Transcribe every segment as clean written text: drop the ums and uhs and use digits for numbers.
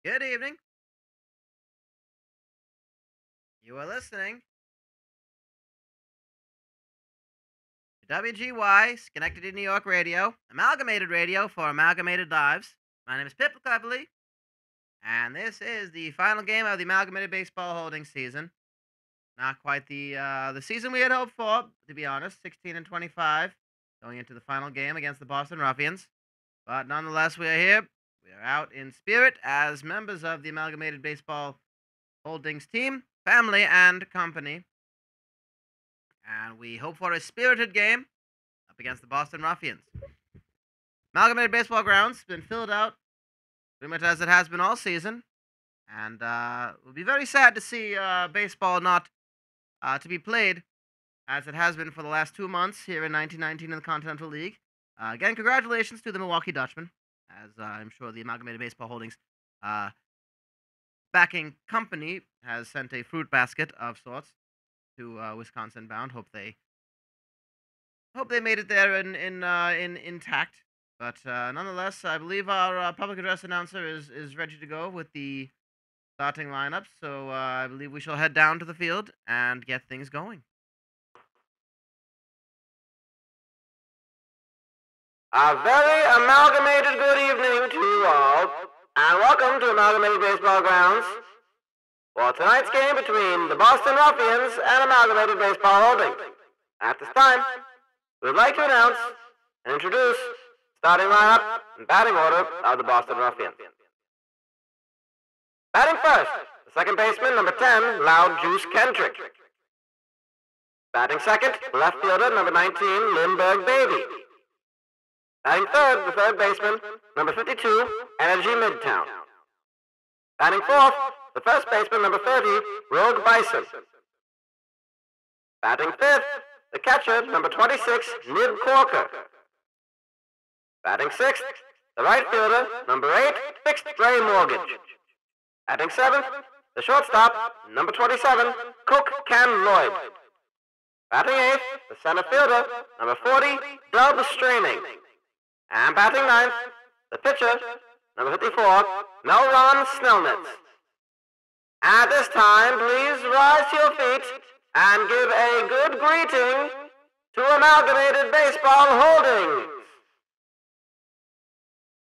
Good evening. You are listening to WGY, Schenectady, New York Radio, Amalgamated Radio for Amalgamated Lives. My name is Pip Cleverly, and this is the final game of the Amalgamated Baseball Holding season. Not quite the season we had hoped for, to be honest. 16-25, going into the final game against the Boston Ruffians. But nonetheless, we are here. We are out in spirit as members of the Amalgamated Baseball Holdings team, family, and company. And we hope for a spirited game up against the Boston Ruffians. Amalgamated Baseball Grounds has been filled out pretty much as it has been all season. And it will be very sad to see baseball not to be played as it has been for the last 2 months here in 1919 in the Continental League. Again, congratulations to the Milwaukee Dutchmen, as I'm sure the Amalgamated Baseball Holdings backing company has sent a fruit basket of sorts to Wisconsin bound. Hope they made it there in intact. But nonetheless, I believe our public address announcer is ready to go with the starting lineup. So I believe we shall head down to the field and get things going. A very amalgamated good evening to you all, and welcome to Amalgamated Baseball Grounds for tonight's game between the Boston Ruffians and Amalgamated Baseball Holdings. At this time, we would like to announce and introduce starting lineup and batting order of the Boston Ruffians. Batting first, the second baseman, number 10, Loud Juice Kendrick. Batting second, left fielder, number 19, Lindbergh Baby. Batting third, the third baseman, number 52, Energy Midtown. Batting fourth, the first baseman, number 30, Rogue Bison. Batting fifth, the catcher, number 26, Nib Corker. Batting sixth, the right fielder, number 8, Fixed Gray Mortgage. Batting seventh, the shortstop, number 27, Coke Can Lloyd. Batting eighth, the center fielder, number 40, Dub Straining. And batting ninth, the pitcher, number 54, Melron Snellnitz. At this time, please rise to your feet and give a good greeting to Amalgamated Baseball Holdings.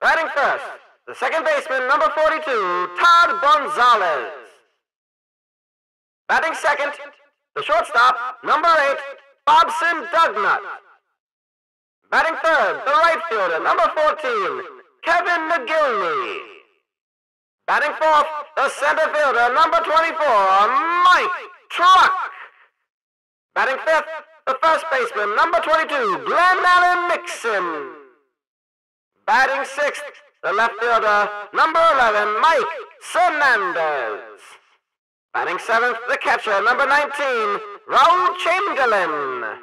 Batting first, the second baseman, number 42, Todd Gonzalez. Batting second, the shortstop, number 8, Bobson Dugnut. Batting third, the right fielder, number 14, Kevin McGillney. Batting fourth, the center fielder, number 24, Mike Truck. Batting fifth, the first baseman, number 22, Glenn Allen Mixon. Batting sixth, the left fielder, number 11, Mike Hernandez. Batting seventh, the catcher, number 19, Raul Chamberlain.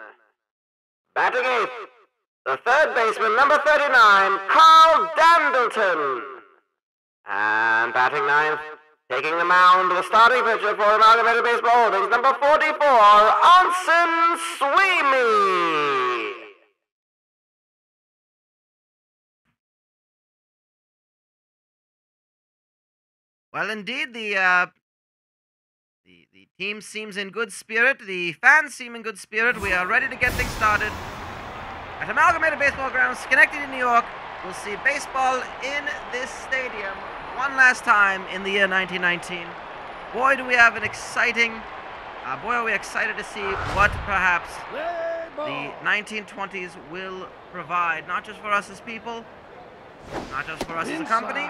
Batting eighth, the third baseman, number 39, Carl Dandleton. And batting ninth, taking the mound, the starting pitcher for Amalgamated Baseball Holdings, number 44, Onsen Sweeney. Well, indeed, the team seems in good spirit. The fans seem in good spirit. We are ready to get things started. At Amalgamated Baseball Grounds, Schenectady, New York, we'll see baseball in this stadium one last time in the year 1919. Boy, do we have an exciting... boy, are we excited to see what perhaps the 1920s will provide, not just for us as people, not just for us as a company,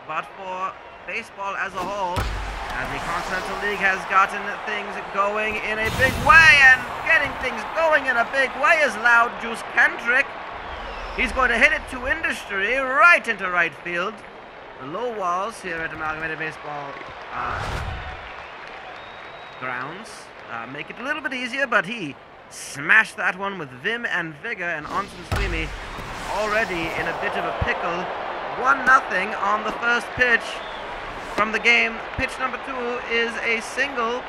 but for baseball as a whole, as the Continental League has gotten things going in a big way, and getting things going in a big way is Loud Juice Kendrick. He's going to hit it to industry, right into right field. The low walls here at Amalgamated Baseball Grounds make it a little bit easier, but he smashed that one with vim and vigor, and Onsen Sweeney already in a bit of a pickle. 1-0 on the first pitch from the game. Pitch number 2 is a single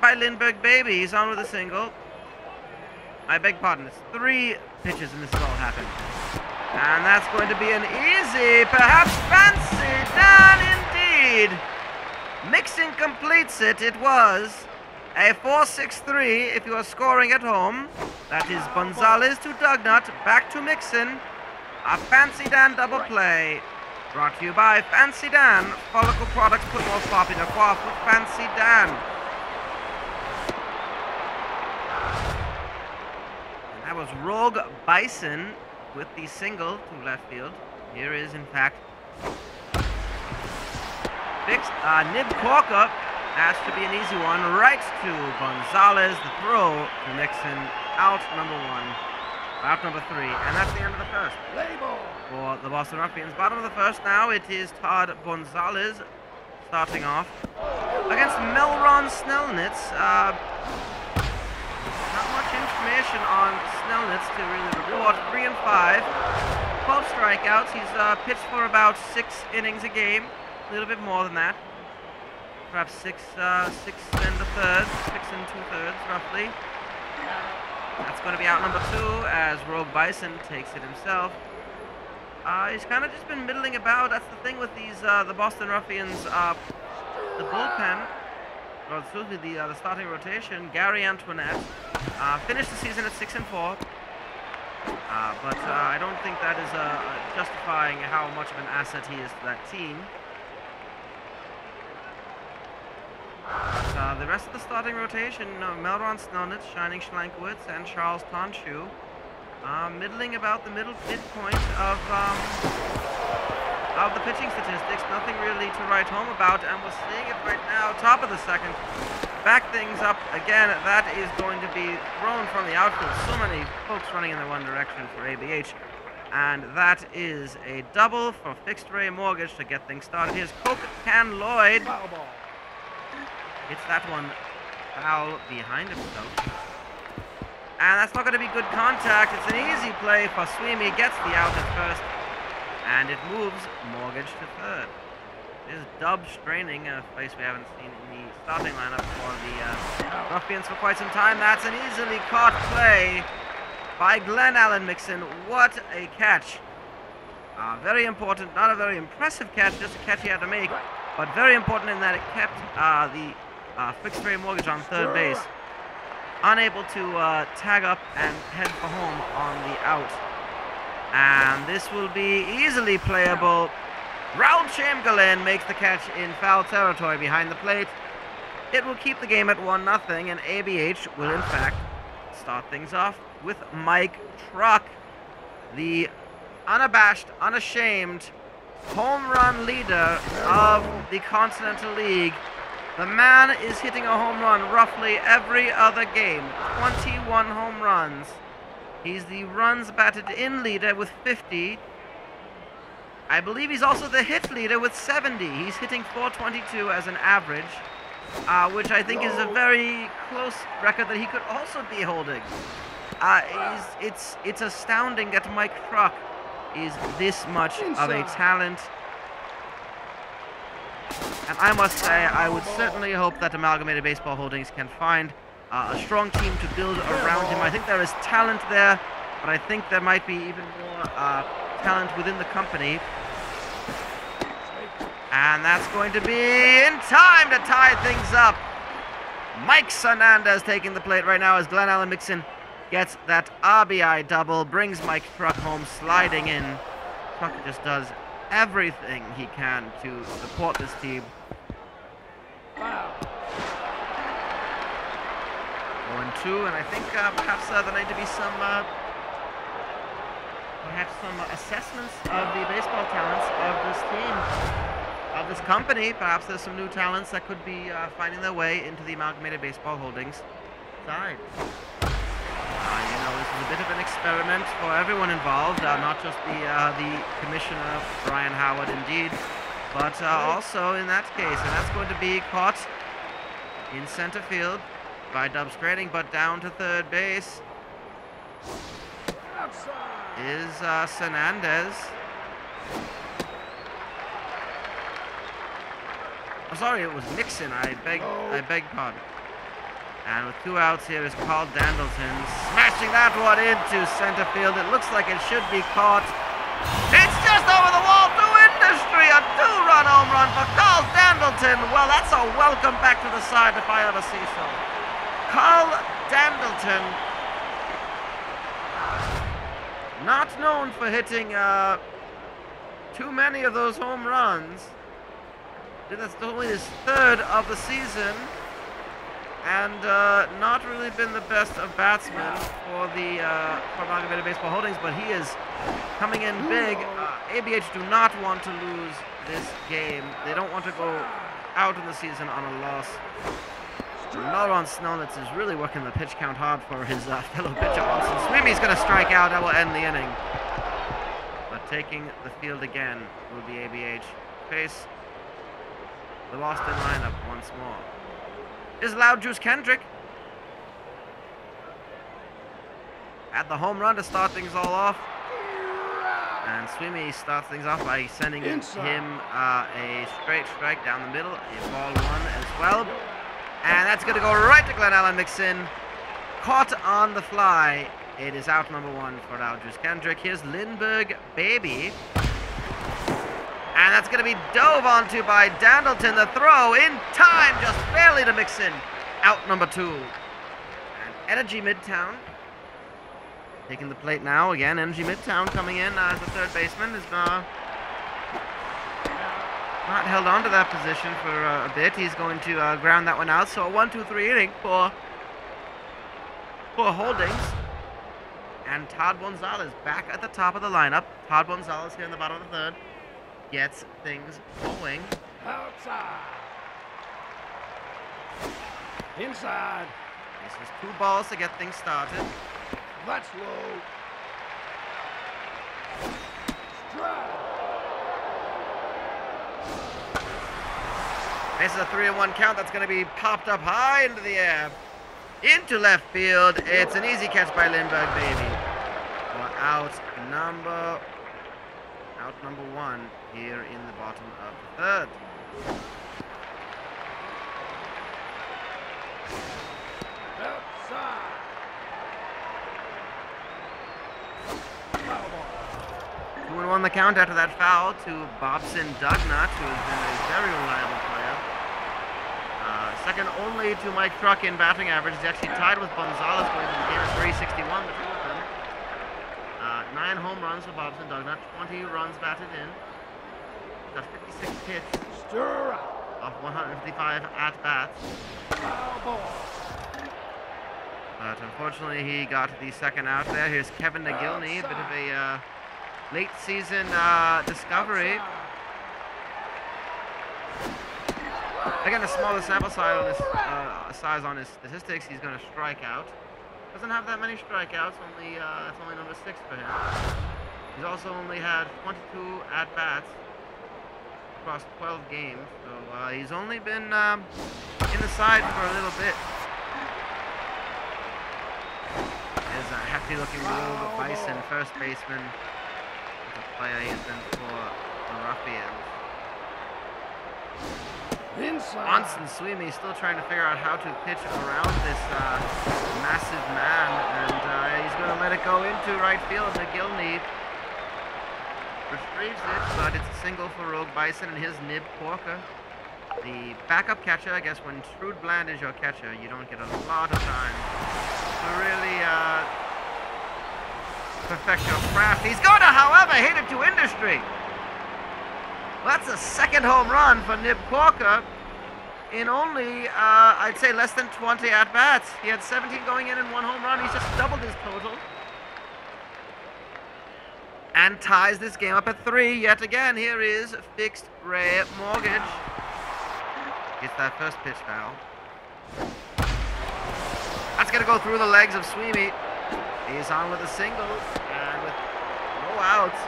by Lindbergh Baby. He's on with a single. I beg pardon, it's 3 pitches and this has all happened. And that's going to be an easy, perhaps fancy down indeed. Mixon completes it. It was a 4-6-3 if you are scoring at home. That is Gonzalez to Dugnut, back to Mixon. A Fancy Dan double play. Brought to you by Fancy Dan. Follicle products put more pop in a quaff with Fancy Dan. And that was Rogue Bison with the single to left field. Here is, in fact, fixed. Nib Corker. That should be an easy one. Right to Gonzalez. The throw to Mixon. Out number 1. Out number 3. And that's the end of the first. For the Boston Ruffians. Bottom of the first now. It is Todd Gonzalez starting off against Melron Snellnitz. Not much information on Snellnitz to really report. 3 and 5. 12 strikeouts. He's pitched for about 6 innings a game. A little bit more than that. Perhaps 6 and a third. 6 and 2/3 roughly. That's going to be out number 2 as Rogue Bison takes it himself. He's kind of just been middling about. That's the thing with these the Boston Ruffians. The bullpen, or excuse me, the starting rotation. Gary Antoinette finished the season at 6 and 4. But I don't think that is justifying how much of an asset he is to that team. But, the rest of the starting rotation, Melron Snellnitz, Shining Schlankwitz, and Charles Tonshu, middling about the midpoint of the pitching statistics. Nothing really to write home about, and we're seeing it right now. Top of the second, back things up again. That is going to be thrown from the outfield. So many folks running in the one direction for ABH. And that is a double for Fixed Ray Mortgage to get things started. Here's Coke Can Lloyd. Hits that one foul behind himself. And that's not going to be good contact. It's an easy play for Sweeney. Gets the out at first. And it moves Mortgage to third. This is Dub straining, a place we haven't seen in the starting lineup for the Ruffians for quite some time. That's an easily caught play by Glenn Allen Mixon. What a catch. Very important, not a very impressive catch, just a catch he had to make, but very important in that it kept the Fixed Ray Mortgage on third base, unable to tag up and head for home on the out. And this will be easily playable. Raul Chamberlain makes the catch in foul territory behind the plate. It will keep the game at 1-0, and ABH will in fact start things off with Mike Truck, the unabashed, unashamed home run leader of the Continental League. The man is hitting a home run roughly every other game. 21 home runs. He's the runs batted in leader with 50. I believe he's also the hit leader with 70. He's hitting 422 as an average, which I think is a very close record that he could also be holding. It's astounding that Mike Truck is this much of a talent. And I must say, I would certainly hope that Amalgamated Baseball Holdings can find a strong team to build around him. I think there is talent there, but I think there might be even more talent within the company. And that's going to be in time to tie things up. Mike Hernandez taking the plate right now as Glenn Allen Mixon gets that RBI double, brings Mike Truck home, sliding in. Truck just does everything he can to support this team. 4-2, and I think perhaps there need to be some assessments of the baseball talents of this team, of this company. Perhaps there's some new talents that could be finding their way into the Amalgamated Baseball Holdings side. This is a bit of an experiment for everyone involved, not just the commissioner, Brian Howard, indeed, but also in that case. And that's going to be caught in center field by Dub Strating, but down to third base is Hernandez. I'm sorry, it was Mixon. I beg pardon. And with 2 outs here is Carl Dandleton, smashing that one into center field. It looks like it should be caught. It's just over the wall to industry. A 2-run home run for Carl Dandleton. Well, that's a welcome back to the side if I ever see so. Carl Dandleton, not known for hitting too many of those home runs. That's only his 3rd of the season, and not really been the best of batsmen for the for Amalgamated Baseball Holdings, but he is coming in big. ABH do not want to lose this game. They don't want to go out in the season on a loss. Laurent Snellitz is really working the pitch count hard for his fellow pitcher. Sweeney's going to strike out. That will end the inning. But taking the field again will be ABH. Face the Boston lineup once more. Is Loud Juice Kendrick at the home run to start things all off. And Sweeney starts things off by sending him a straight strike down the middle. A ball 1 as well. And that's going to go right to Glenn Allen Mixon. Caught on the fly. It is out number 1 for Loud Juice Kendrick. Here's Lindbergh Baby. And that's going to be dove onto by Dandleton. The throw in time, just barely to Mixon. Out number 2. And Energy Midtown taking the plate now. Again, Energy Midtown coming in as the third baseman. Is not held on to that position for a bit. He's going to ground that one out. So a 1-2-3 inning for Holdings. And Todd Gonzalez back at the top of the lineup. Todd Gonzalez here in the bottom of the 3rd. Gets things going. Outside. Inside. This is 2 balls to get things started. That's low. Strike. This is a 3-1 count. That's going to be popped up high into the air. Into left field. It's an easy catch by Lindbergh Baby. For out number 1 here in the bottom of the 3rd. Outside. 2-1 the count after that foul to Bobson Dugnut, who has been a very reliable player. Second only to Mike Truck in batting average. He's actually tied with Gonzalez going into the game at 361, the two of them. 9 home runs for Bobson Dugnut, 20 runs batted in. Got 56 hits off 155 at-bats. But unfortunately, he got the second out there. Here's Kevin McGillney, a bit of a late season discovery. Again, a smaller sample size on his statistics. He's going to strike out. Doesn't have that many strikeouts. That's only number 6 for him. He's also only had 22 at-bats across 12 games. So he's only been in the side for a little bit. There's a hefty-looking Will Bison, first baseman. The player he's been for the Ruffians. Onson Sweeney still trying to figure out how to pitch around this massive man, and he's going to let it go into right field. McGillney retrieves it, but it's a single for Rogue Bison and his Nib Porker. The backup catcher, I guess when Trude Bland is your catcher, you don't get a lot of time to really perfect your craft. He's going to, however, hit it to industry. Well, that's a second home run for Nib Porker in only, I'd say, less than 20 at-bats. He had 17 going in and 1 home run. He's just doubled his total. And ties this game up at 3 yet again. Here is Fixed Ray Mortgage. Gets that first pitch foul. That's going to go through the legs of Sweeney. He's on with a single and with no outs.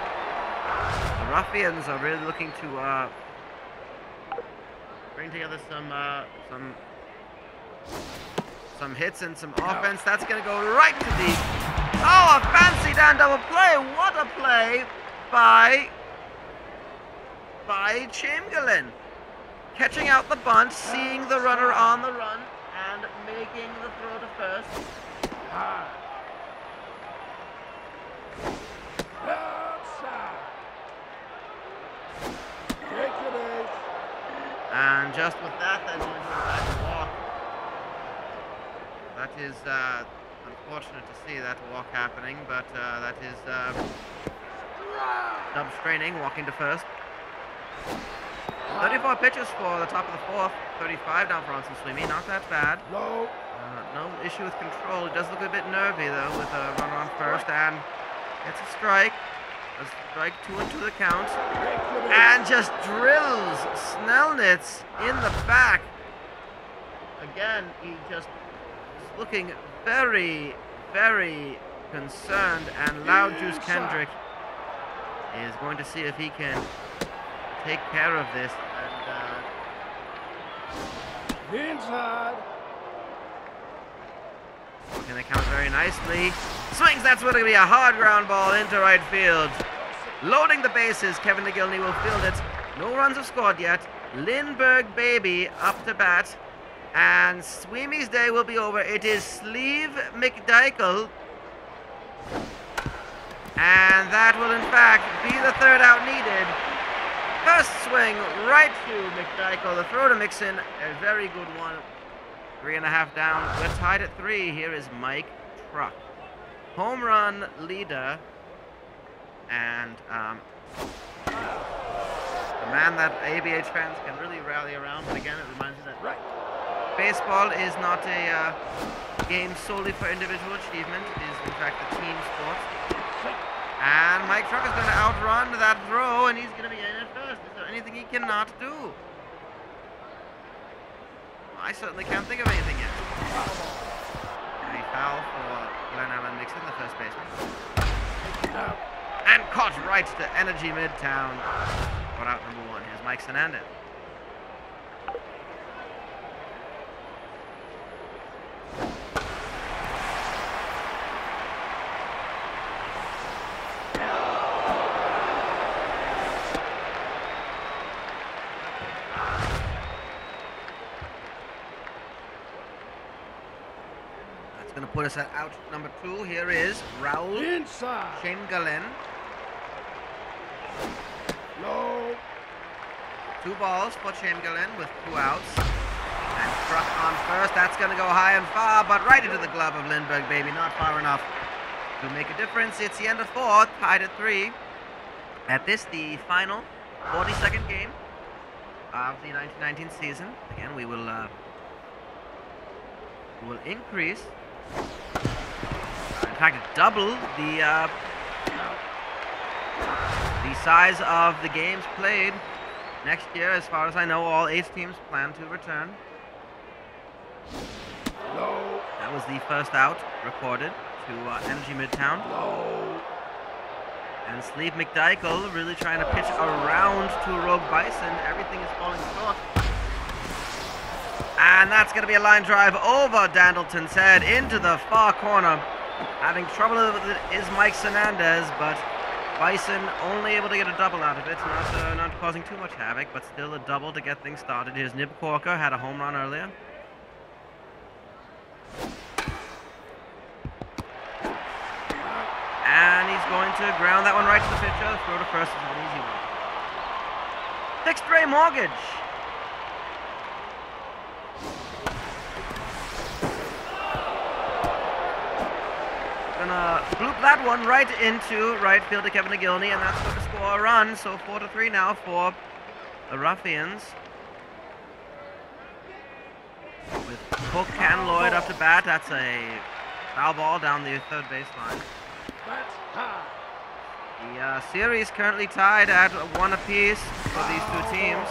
The Ruffians are really looking to bring together some hits and some offense. That's going to go right to the... Oh, a fancy down double play. What a play by Chamberlain. Catching out the bunt, seeing the runner on the run, and making the throw to first. just with that, they're going to go back and walk. That is unfortunate to see that walk happening, but that is Dub straining, walking to first. 34 pitches for the top of the fourth. 35 down for Ronson Sweeney. Not that bad. Low. No issue with control. It does look a bit nervy, though, with a runner on first. And gets a strike. A strike 2-2 the count. And just drills Snellnitz in the back. Again, he just is looking very, very concerned. And Loud Juice Kendrick is going to see if he can take care of this. And Inside. working the count very nicely. Swings, that's going to be a hard ground ball into right field. Loading the bases, Kevin McGillney will field it. No runs have scored yet. Lindbergh baby up to bat. And Sweeney's day will be over. It is Sleeve McDykel. And that will in fact be the third out needed. First swing right to McDykel. The throw to Mixon, a very good one. 3.5 down. We're tied at 3. Here is Mike Truck. Home run leader. And the man that ABH fans can really rally around. But again, it reminds me that baseball is not a game solely for individual achievement. It is in fact a team sport. And Mike Truck is going to outrun that throw, and he's going to be in at first. Is there anything he cannot do? I certainly can't think of anything yet. And a foul for Glenn Allen Nixon, the first baseman. And caught right to Energy Midtown. Got out number 1. Here's Mike Hernandez. Going to put us at out number 2. Here is Raul Inside. Chamberlain. Low. 2 balls for Chamberlain with 2 outs. And Truck on first. That's going to go high and far, but right into the glove of Lindbergh, baby. Not far enough to make a difference. It's the end of 4th, tied at 3. At this, the final 42nd game of the 1919 season. Again, we will increase. In fact, double the size of the games played next year. As far as I know, all 8 teams plan to return. Low. That was the first out recorded to Energy Midtown. Low. And Sleeve McDykel really trying to pitch around to Rogue Bison. Everything is falling short. And that's going to be a line drive over Dandleton's head into the far corner. Having trouble with it is Mike Hernandez, but Bison only able to get a double out of it. Not causing too much havoc, but still a double to get things started. Here's Nib Corker, had a home run earlier. And he's going to ground that one right to the pitcher. Throw to first is an easy one. Fixed Ray Mortgage. Gonna bloop that one right into right field to Kevin McGillney, and that's going to score a run. So 4-3 now for the Ruffians. With Hook and Lloyd up to bat. That's a foul ball down the third baseline. That's high. The series currently tied at 1 apiece for these 2 teams.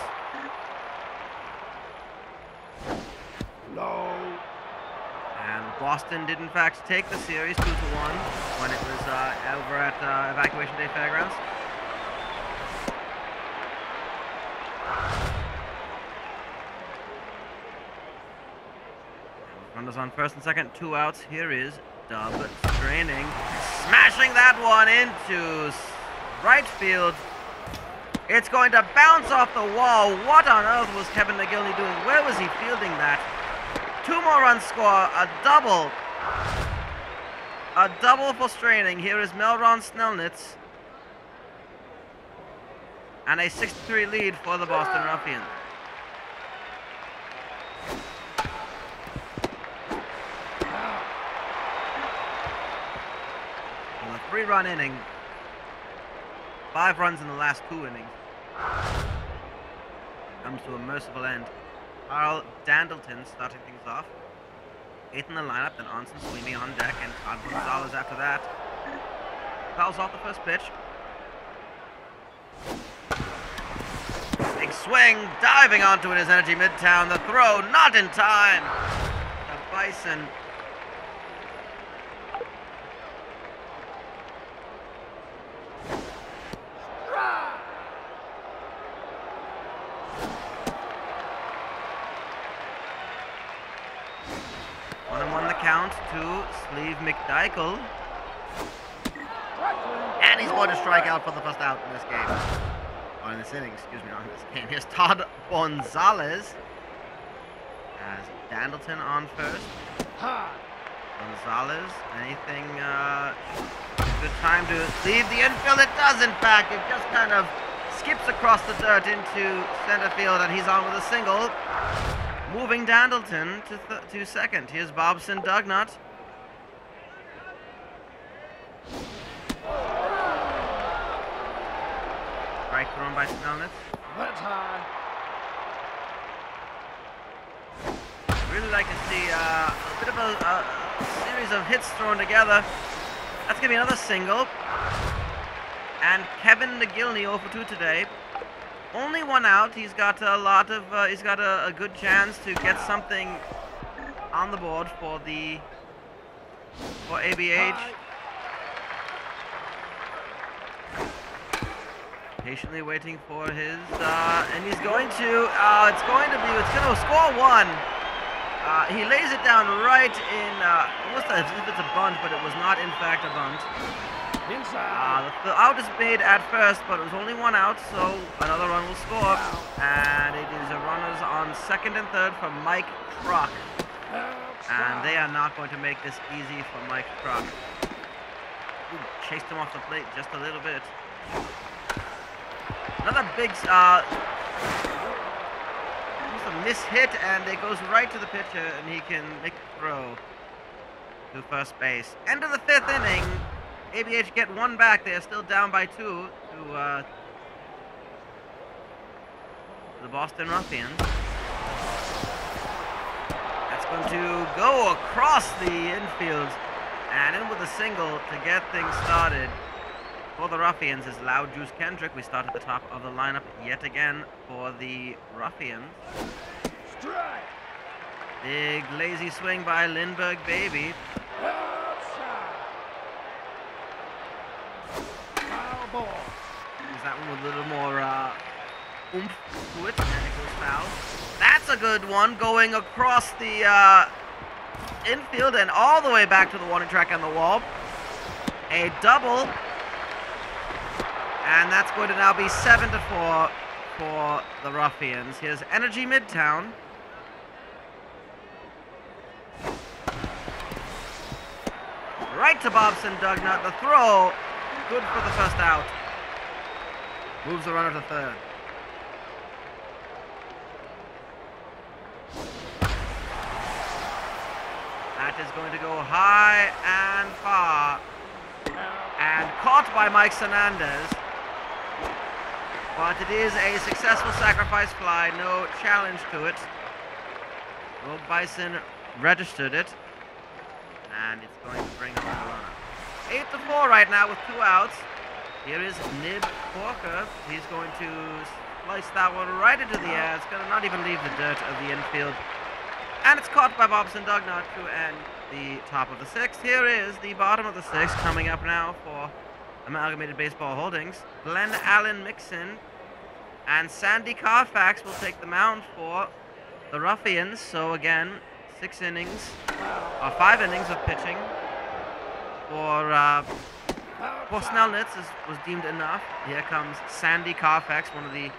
Low. And Boston did in fact take the series 2-1 when it was over at Evacuation Day Fairgrounds. Runners on first and second, 2 outs. Here is Dub straining, smashing that one into right field. It's going to bounce off the wall. What on earth was Kevin McGillney doing? Where was he fielding that? 2 more runs score, a double. A double for straining. Here is Melron Snellnitz. And a 6-3 lead for the Boston Ruffians. a 3-run inning. 5 runs in the last 2 innings. Comes to a merciful end. Carl Dandleton starting things off. 8th in the lineup, then Onsen Sweeney on deck, and Todd Gonzalez after that. Fouls off the first pitch. Big swing, diving onto it is Energy Midtown. The throw, not in time. The Bison. Count to Sleeve McDykel. And he's going to strike out for the first out in this game. Or in this inning, excuse me, not in this game. Here's Todd Gonzalez. As Dandleton on first. Gonzalez, anything, good time to leave the infield? It does, in fact. It just kind of skips across the dirt into center field, and he's on with a single. Moving Dandleton to second. Here's Bobson Dugnut. Strike thrown by Snellnitz. That's high. Really like to see a bit of a series of hits thrown together. That's going to be another single. And Kevin McGillney 0 for 2 today. Only 1 out. He's got a lot of. He's got a good chance to get something on the board for ABH. Patiently waiting for his, and he's going to. It's going to score 1. He lays it down right in. Almost as if it's a bunt, but it was not in fact a bunt. Inside. The out is made at first, but it was only 1 out, so another run will score. And it is a runners on second and third for Mike Truck. And they are not going to make this easy for Mike Truck. Ooh, chased him off the plate just a little bit. Another big, almost a miss hit, and it goes right to the pitcher, and he can make the throw to first base. End of the 5th inning. ABH get 1 back. They are still down by 2 to the Boston Ruffians. That's going to go across the infield and in with a single to get things started. For the Ruffians is Loud Juice Kendrick. We start at the top of the lineup yet again for the Ruffians. Strike. Big lazy swing by Lindbergh Baby. Ball. Use that one with a little more oomph to it, and it goes foul. That's a good one, going across the infield and all the way back to the warning track on the wall. A double, and that's going to now be 7-4 for the Ruffians. Here's Energy Midtown. Right to Bobson Dugnut. The throw. Good for the first out. Moves the runner to third. That is going to go high and far. And caught by Mike Hernandez. But it is a successful sacrifice fly. No challenge to it. Rogue Bison registered it. And it's going to bring home the runner. 8-4 right now with 2 outs. Here is Nib Corker. He's going to slice that one right into the air. It's going to not even leave the dirt of the infield. And it's caught by Bobson Dugnut to end the top of the 6th. Here is the bottom of the 6th coming up now for Amalgamated Baseball Holdings. Glenn Allen Mixon and Sandy Carfax will take the mound for the Ruffians. So again, 5 innings of pitching. For Snellnitz was deemed enough. Here comes Sandy Carfax, one of the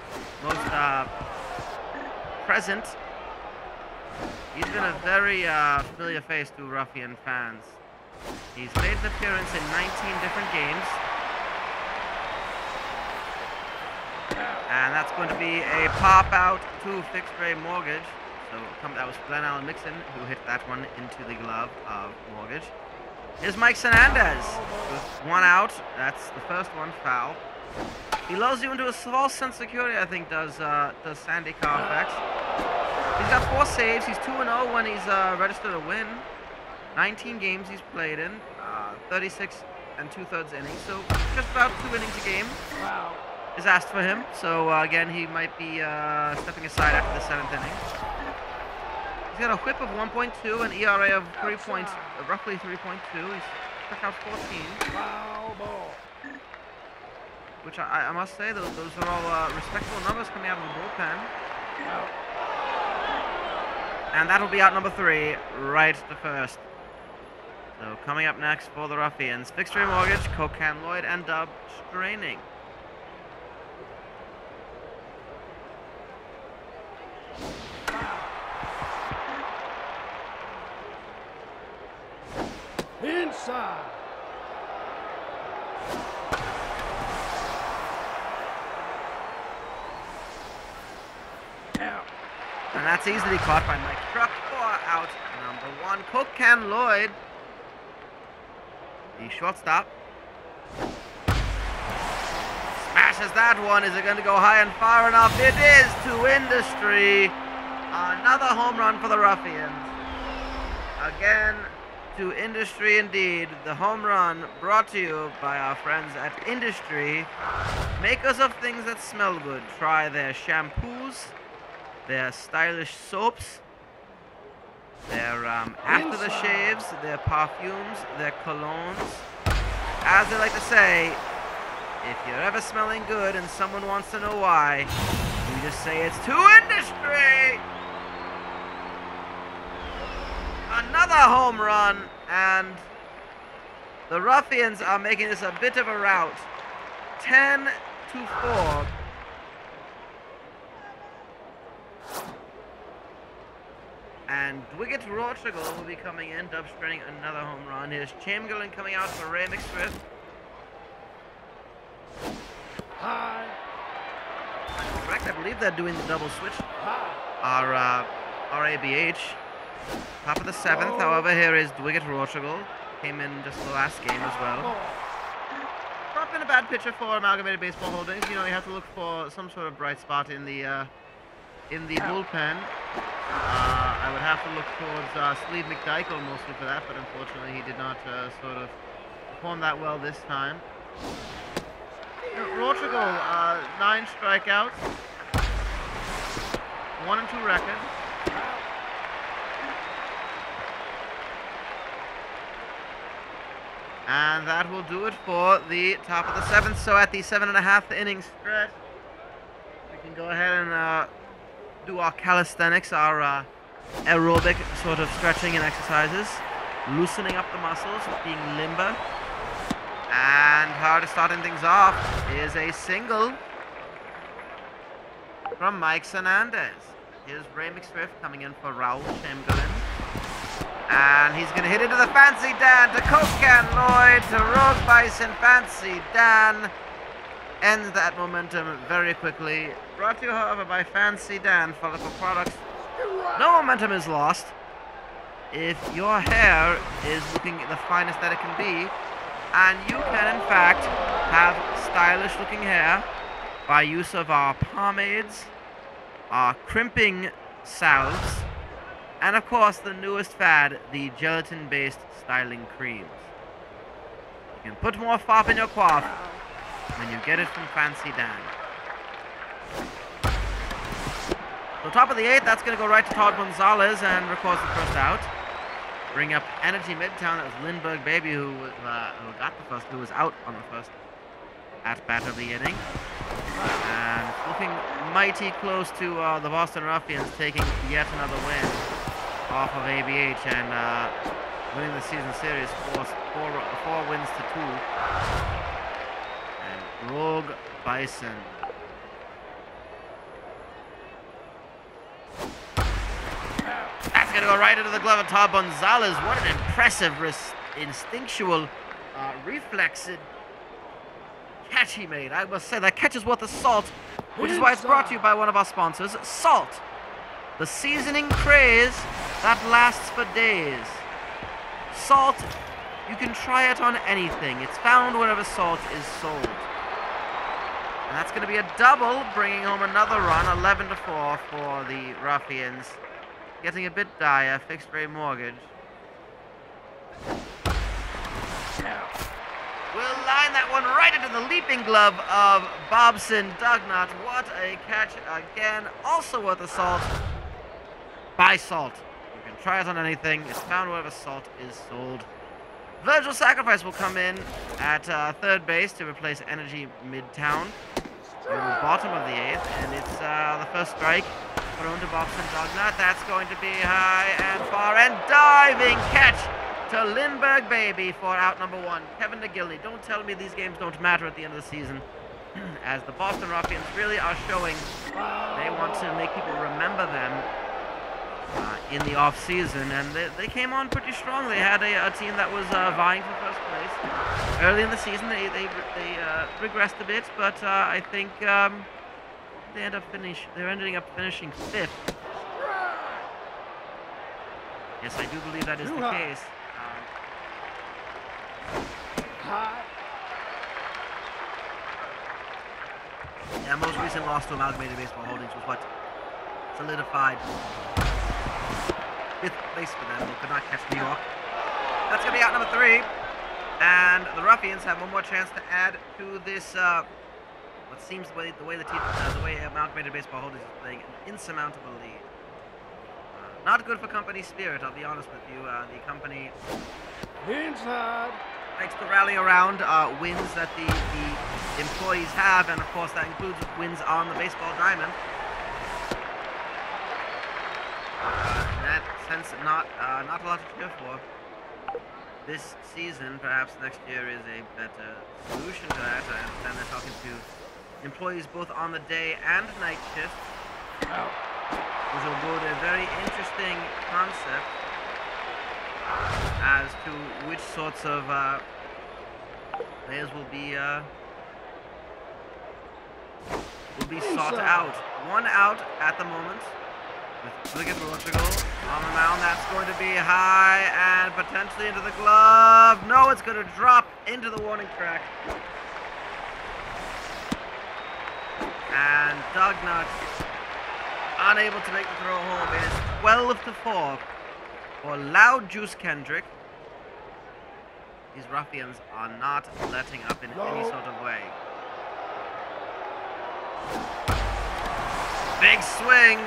most present. He's been a very familiar face to Ruffian fans. He's made an appearance in 19 different games. And that's going to be a pop out to Fixed Ray Mortgage. So that was Glenn Allen Mixon who hit that one into the glove of Mortgage. Here's Mike Hernandez with one out. That's the first one, foul. He lulls you into a false sense of security, I think, does Sandy Carfax. He's got 4 saves. He's 2-0 when he's registered a win. 19 games he's played in, 36 and 2/3 innings, so just about 2 innings a game is asked for him. So again, he might be stepping aside after the 7th inning. He's got a whip of 1.2, an ERA of roughly 3.2. He's struck out 14. Foul ball. Which I must say, those are all respectable numbers coming out of the bullpen. And that'll be out number 3, right to first. So coming up next for the Ruffians, Fixed Rate Mortgage, Cocan Lloyd, and Dub Straining. Inside. Out. And that's easily caught by Mike Truck for out number 1. Cocan Lloyd, the shortstop, smashes that one. Is it going to go high and far enough? It is, to industry. Another home run for the Ruffians. Again, to industry indeed. The home run brought to you by our friends at Industry, makers of things that smell good. Try their shampoos, their stylish soaps, their after the shaves, their perfumes, their colognes. As they like to say, if you're ever smelling good and someone wants to know why, you just say it's to Industry. Another home run, and the Ruffians are making this a bit of a rout. 10-4. And Dwiggett Rochigal will be coming in, Dub Straining another home run. Here's Chamberlain coming out for Ray McSwift. High. Correct, I believe they're doing the double switch. High. Our ABH. Top of the 7th, however, here is Dwiggett Rochigal. Came in just the last game as well. Not been a bad pitcher for Amalgamated Baseball Holdings. You know, you have to look for some sort of bright spot in the bullpen. I would have to look towards Sleeve McDykel mostly for that, but unfortunately he did not sort of perform that well this time. Rochigal, 9 strikeouts, 1-2 record. And that will do it for the top of the 7th. So at the 7.5 inning stretch, we can go ahead and do our calisthenics, our aerobic sort of stretching and exercises, loosening up the muscles, being limber. And hard starting things off is a single from Mike Hernandez. Here's Ray McSwift coming in for Raul Chamberlain. And he's going to hit into the Fancy Dan to Cocan Lloyd to Rogue Bison. Fancy Dan ends that momentum very quickly. Brought to you, however, by Fancy Dan Follicle Products. No momentum is lost. If your hair is looking the finest that it can be, and you can, in fact, have stylish looking hair by use of our pomades, our crimping salves, and of course the newest fad, the gelatin-based styling creams. You can put more fop in your coif when you get it from Fancy Dan. So top of the 8th, that's going to go right to Todd Gonzalez and records the first out. Bring up Energy Midtown. That was Lindbergh Baby who got the first, who was out on the first at bat of the inning. And looking mighty close to the Boston Ruffians taking yet another win off of ABH and winning the season series 4 wins to 2. And Rogue Bison. That's going to go right into the glove of Todd Gonzalez. What an impressive instinctual reflex catch he made. I must say, that catch is worth a salt, which is why it's brought to you by one of our sponsors, Salt. The seasoning craze that lasts for days. Salt You can try it on anything. It's found wherever salt is sold. And that's going to be a double, bringing home another run, 11-4 for the Ruffians. Getting a bit dire, fixed rate mortgage. We'll line that one right into the leaping glove of Bobson Dugnut. What a catch again. Also worth a salt. Buy salt. You can try it on anything. It's found wherever salt is sold. Virgil Sacrifice will come in at third base to replace Energy Midtown. We're in the bottom of the eighth, and it's the first strike thrown to Bobson Dugnut. That's going to be high and far, and diving catch to Lindbergh Baby for out number one. Kevin McGillney, don't tell me these games don't matter at the end of the season, as the Boston Ruffians really are showing they want to make people remember them in the off-season, and they came on pretty strong. They had a team that was vying for first place. Early in the season, they regressed a bit, but I think they're ending up finishing fifth. Yes, I do believe that is the case. Yeah, most recent loss to Amalgamated Baseball Holdings was what solidified fifth place for them. They could not catch New York. That's going to be out number 3. And the Ruffians have one more chance to add to this, what seems the way Amalgamated Baseball Holdings is playing, an insurmountable lead. Not good for company spirit, I'll be honest with you. The company Inside. likes to rally around wins that the employees have, and of course that includes wins on the baseball diamond. In that sense, not a lot to cheer for. This season, perhaps next year, is a better solution to that. I understand they're talking to employees both on the day and night shift, which will go to a very interesting concept as to which sorts of players will be sought out. One out at the moment with Wicked Portugal on the mound. That's going to be high and potentially into the glove. No, it's going to drop into the warning track. And Dugnut unable to make the throw home. It is 12-4 for Loud Juice Kendrick. These Ruffians are not letting up in any sort of way. Big swing.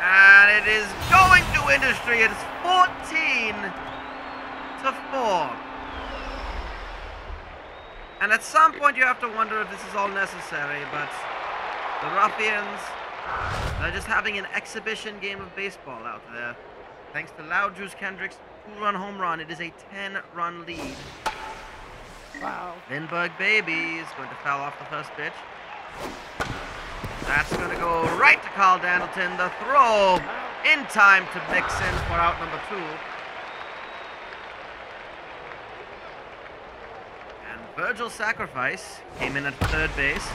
And it is going to industry. It's 14-4. And at some point you have to wonder if this is all necessary, but the Ruffians, they're just having an exhibition game of baseball out there. Thanks to Loud Juice Kendrick's 2-run home run, it is a 10-run lead. Wow. Lindbergh Baby is going to foul off the first pitch. That's going to go right to Carl Dandleton. The throw in time to mix in for out number 2. And Virgil Sacrifice came in at third base.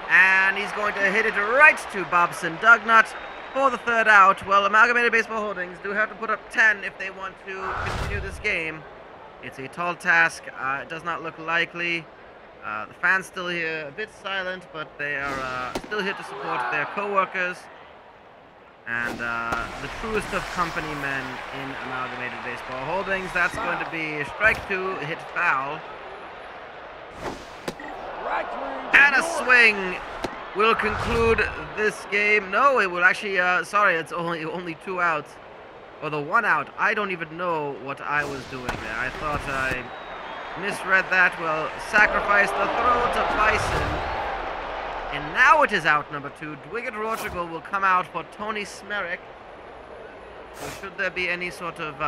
And he's going to hit it right to Bobson Dugnut for the third out. Well, Amalgamated Baseball Holdings do have to put up 10 if they want to continue this game. It's a tall task. It does not look likely. The fans still here, a bit silent, but they are still here to support their co-workers and the truest of company men in Amalgamated Baseball Holdings. That's going to be strike 2, hit foul. And a swing will conclude this game. No, it will actually, sorry, it's only 2 outs. Or the 1 out. I don't even know what I was doing there. I thought I misread that. Well, sacrificed the throw to Bison. And now it is out number 2. Dwiggett Portugal will come out for Tony Smerick. So should there be any sort of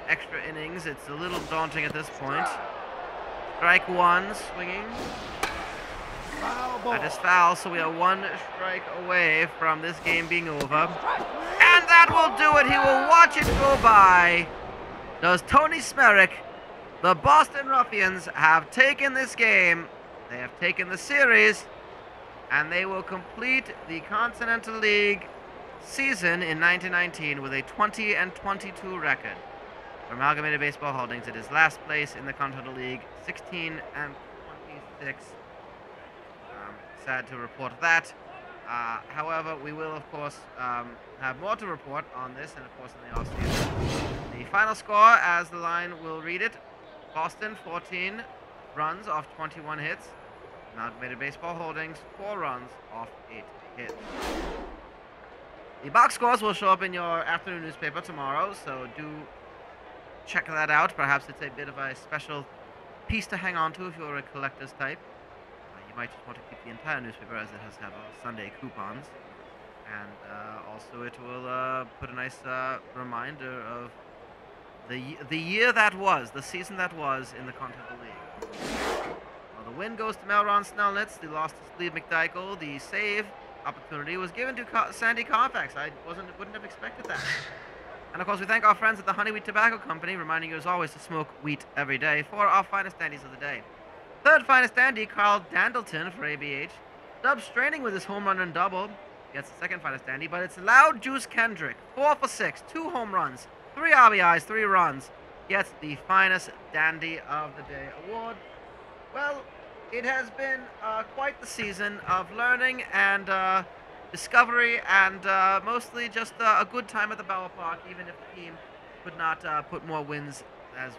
extra innings, it's a little daunting at this point. Strike 1, swinging. That is foul, so we are 1 strike away from this game being over. And that will do it. He will watch it go by. Does Tony Smerick. The Boston Ruffians have taken this game. They have taken the series. And they will complete the Continental League season in 1919 with a 20-22 record. For Amalgamated Baseball Holdings, it is last place in the Continental League, 16 and 26. Sad to report that. However, we will, of course, have more to report on this and, of course, in the offseason. The final score, as the line will read it, Boston, 14 runs off 21 hits. Amalgamated Baseball Holdings, 4 runs off 8 hits. The box scores will show up in your afternoon newspaper tomorrow, so do check that out. Perhaps it's a bit of a special piece to hang on to if you're a collector's type. You might just want to keep the entire newspaper, as it has to have Sunday coupons. And also it will put a nice reminder of the year that was, the season that was in the Continental League. Well, the win goes to Melron Snellnitz. The loss to Steve McDykel. The save opportunity was given to Sandy Carfax. I wouldn't have expected that. And of course, we thank our friends at the Honey Wheat Tobacco Company, reminding you as always to smoke wheat every day, for our finest dandies of the day. Third finest dandy, Carl Dandleton for ABH. Dub straining with his home run and double. Gets the second finest dandy, but it's Loud Juice Kendrick, 4 for 6, 2 home runs, 3 RBIs, 3 runs. Gets the finest dandy of the day award. Well, it has been quite the season of learning and discovery, and mostly just a good time at the ballpark, even if the team could not put more wins as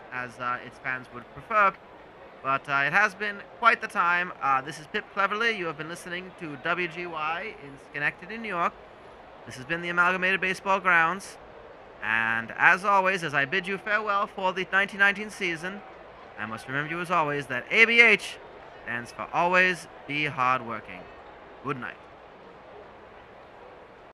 its fans would prefer. But it has been quite the time. This is Pip Cleverly. You have been listening to WGY in Schenectady, New York. This has been the Amalgamated Baseball Grounds. And as always, as I bid you farewell for the 1919 season, I must remember you as always that ABH stands for Always Be Hardworking. Good night.